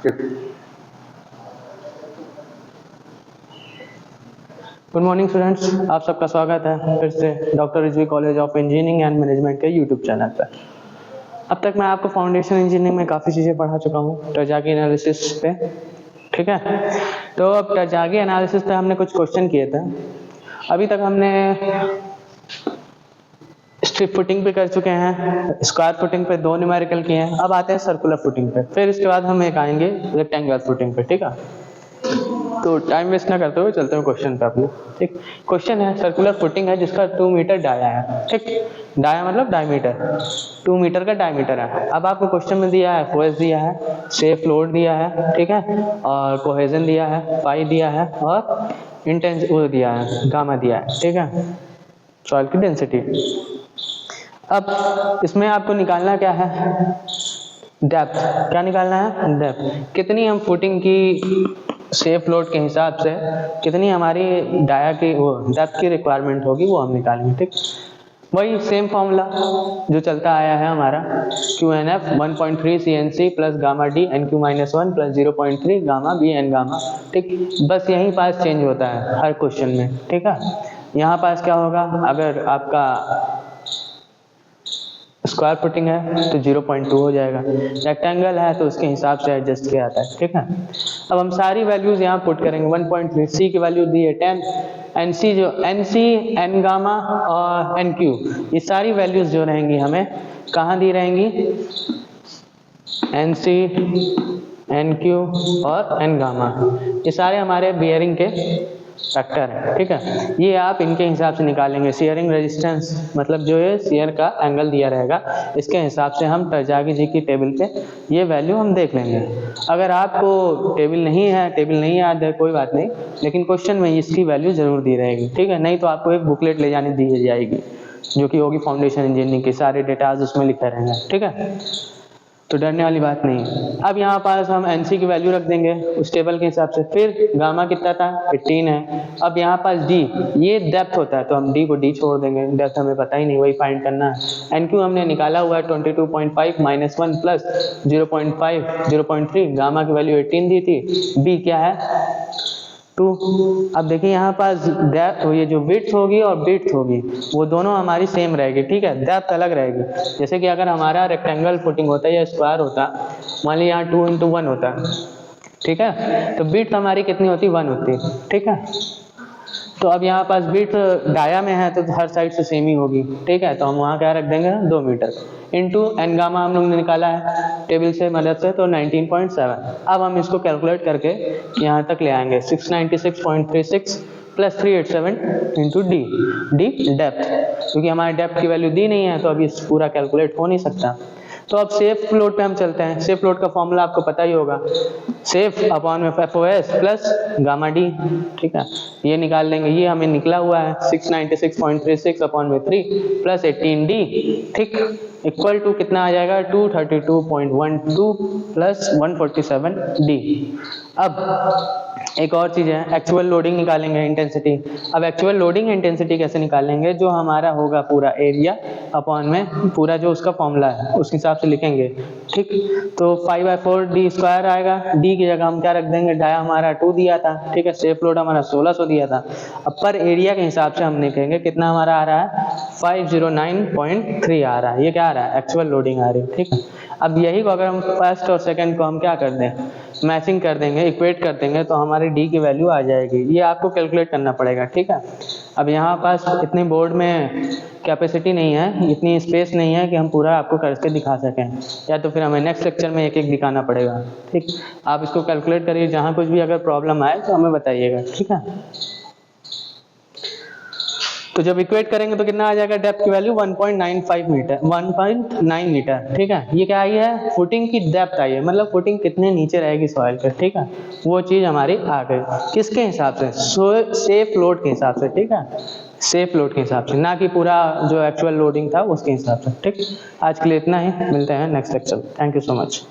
Good morning students, आप सबका स्वागत है फिर से doctor Rizvi college of engineering and management के यूट्यूब चैनल पर। अब तक मैं आपको फाउंडेशन इंजीनियरिंग में काफ़ी चीज़ें पढ़ा चुका हूँ टरजागी एनालिसिस पे, ठीक है। तो अब टरजागी एनालिसिस पे हमने कुछ क्वेश्चन किए थे। अभी तक हमने स्ट्रिप फुटिंग पे कर चुके हैं, स्क्वायर फुटिंग पे 2 न्यूमेरिकल किए हैं। अब आते हैं सर्कुलर फुटिंग पे, फिर इसके बाद हम एक आएंगे रेक्टेंगुलर फुटिंग पे, ठीक है। तो टाइम वेस्ट ना करते हुए चलते हैं क्वेश्चन पे अपने, ठीक। क्वेश्चन है सर्कुलर फुटिंग है जिसका 2 मीटर डाया है, ठीक। डाया मतलब डायमीटर, 2 मीटर का डायमीटर है। अब आपको क्वेश्चन में दिया है फोर्स दिया है, सेफ लोड दिया है, ठीक है, और कोहेजन दिया है, पाई दिया है, और इंटेंस वो दिया है, गामा दिया है, ठीक है, सॉइल की डेंसिटी। अब इसमें आपको निकालना क्या है, डेप्थ। क्या निकालना है, डेप्थ। कितनी हम फुटिंग की सेफ लोड के हिसाब से कितनी हमारी डाया की वो डेप्थ की रिक्वायरमेंट होगी वो हम निकालेंगे, ठीक। वही सेम फॉर्मूला जो चलता आया है हमारा, QNF 1.3 CNC plus gamma D NQ-1 plus 0.3 gamma B N gamma, ठीक। बस यहीं पास चेंज होता है हर क्वेश्चन में, ठीक है। यहाँ पास क्या होगा, अगर आपका स्क्वायर फुटिंग है तो 0.2 हो जाएगा, रेक्टेंगल है तो उसके हिसाब से एडजस्ट किया जाता है, ठीक है। अब हम सारी वैल्यूज यहाँ पुट करेंगे। 1.3 C की वैल्यू दी है 10, NC जो NC N गामा और NQ, ये सारी वैल्यूज जो रहेंगी हमें कहाँ दी रहेंगी, NC NQ और N गामा, ये सारे हमारे बियरिंग के फैक्टर है, ठीक है। ये आप इनके हिसाब से निकालेंगे। शियरिंग रेजिस्टेंस मतलब जो है शियर का एंगल दिया रहेगा, इसके हिसाब से हम टरजागी जी की टेबल पे ये वैल्यू हम देख लेंगे। अगर आपको टेबल नहीं है, टेबल नहीं याद है, कोई बात नहीं, लेकिन क्वेश्चन में इसकी वैल्यू जरूर दी रहेगी, ठीक है। नहीं तो आपको एक बुकलेट ले जाने दी जाएगी जो कि होगी फाउंडेशन इंजीनियरिंग की, सारे डेटाज उसमें लिखे रहेंगे, ठीक है। तो डरने वाली बात नहीं है। अब यहाँ पास हम NC की वैल्यू रख देंगे उस टेबल के हिसाब से। फिर गामा कितना था, 18 है। अब यहाँ पास D, ये डेप्थ होता है तो हम D को D छोड़ देंगे, डेप्थ हमें पता ही नहीं, वही फाइंड करना है। NQ हमने निकाला हुआ है 22.5 -1 प्लस 0.5 0.3, गामा की वैल्यू 18 दी थी, B क्या है 2। अब देखिए यहाँ पास डेप्थ, ये जो विड्थ होगी और ब्रीड्थ होगी वो दोनों हमारी सेम रहेगी, ठीक है, डेप्थ अलग रहेगी। जैसे कि अगर हमारा रेक्टेंगल फुटिंग होता है या स्क्वायर होता, मान लीजिए यहाँ 2 × 1 होता, ठीक है, तो ब्रीड्थ हमारी कितनी होती, 1 होती, ठीक है। तो अब यहाँ पास ब्रीड्थ डाया में है तो हर साइड से सेम ही होगी, ठीक है, तो हम वहाँ क्या रख देंगे 2 मीटर इंटू N गामा हम लोग ने निकाला है टेबल से मदद से, तो 19.7। अब हम इसको कैलकुलेट करके यहाँ तक ले आएंगे 696.36 प्लस 387 इंटू D डेप्थ, क्योंकि हमारे डेप्थ की वैल्यू दी नहीं है तो अभी पूरा कैलकुलेट हो नहीं सकता। तो अब सेफ लोड पे हम चलते हैं। सेफ लोड का फॉर्मूला आपको पता ही होगा, सेफ अपॉन में FOS प्लस गामा D, ठीक है, ये निकाल लेंगे। ये हमें निकला हुआ है 696.36 अपॉन में 3 प्लस 18D, ठीक, इक्वल टू कितना आ जाएगा 232.12 प्लस 147D। अब एक और चीज है, एक्चुअल लोडिंग निकालेंगे इंटेंसिटी। अब एक्चुअल लोडिंग इंटेंसिटी कैसे निकालेंगे, जो हमारा होगा पूरा एरिया अपॉन में पूरा जो उसका फॉर्मूला है उस हिसाब से लिखेंगे, ठीक। तो 5/4 D² आएगा, D की जगह हम क्या रख देंगे, डाया हमारा 2 दिया था, ठीक है, सेफ लोड हमारा 1600 दिया था। अब पर एरिया के हिसाब से हम लिखेंगे कितना हमारा आ रहा है 509.3 आ रहा है, ये क्या आ रहा है एक्चुअल लोडिंग आ रही है, ठीक है। अब यही को अगर हम फर्स्ट और सेकंड को हम क्या कर दें, मैचिंग कर देंगे, इक्वेट कर देंगे, तो हमारी D की वैल्यू आ जाएगी। ये आपको कैलकुलेट करना पड़ेगा, ठीक है। अब यहाँ पास इतनी बोर्ड में कैपेसिटी नहीं है, इतनी स्पेस नहीं है कि हम पूरा आपको करके दिखा सकें, या तो फिर हमें नेक्स्ट लेक्चर में एक एक दिखाना पड़ेगा, ठीक। आप इसको कैलकुलेट करिए, जहाँ कुछ भी अगर प्रॉब्लम आए तो हमें बताइएगा, ठीक है। तो जब इक्वेट करेंगे तो कितना आ जाएगा, डेप्थ की वैल्यू 1.95 मीटर 1.9 मीटर, ठीक है। ये क्या आई है, फुटिंग की डेप्थ आई है, मतलब फुटिंग कितने नीचे रहेगी सॉइल पे, ठीक है, वो चीज हमारी आ गई। किसके हिसाब से, सेफ लोड के हिसाब से, ठीक है, सेफ लोड के हिसाब से, ना कि पूरा जो एक्चुअल लोडिंग था उसके हिसाब से, ठीक। आज के लिए इतना ही, मिलते हैं next lecture. Thank you so much.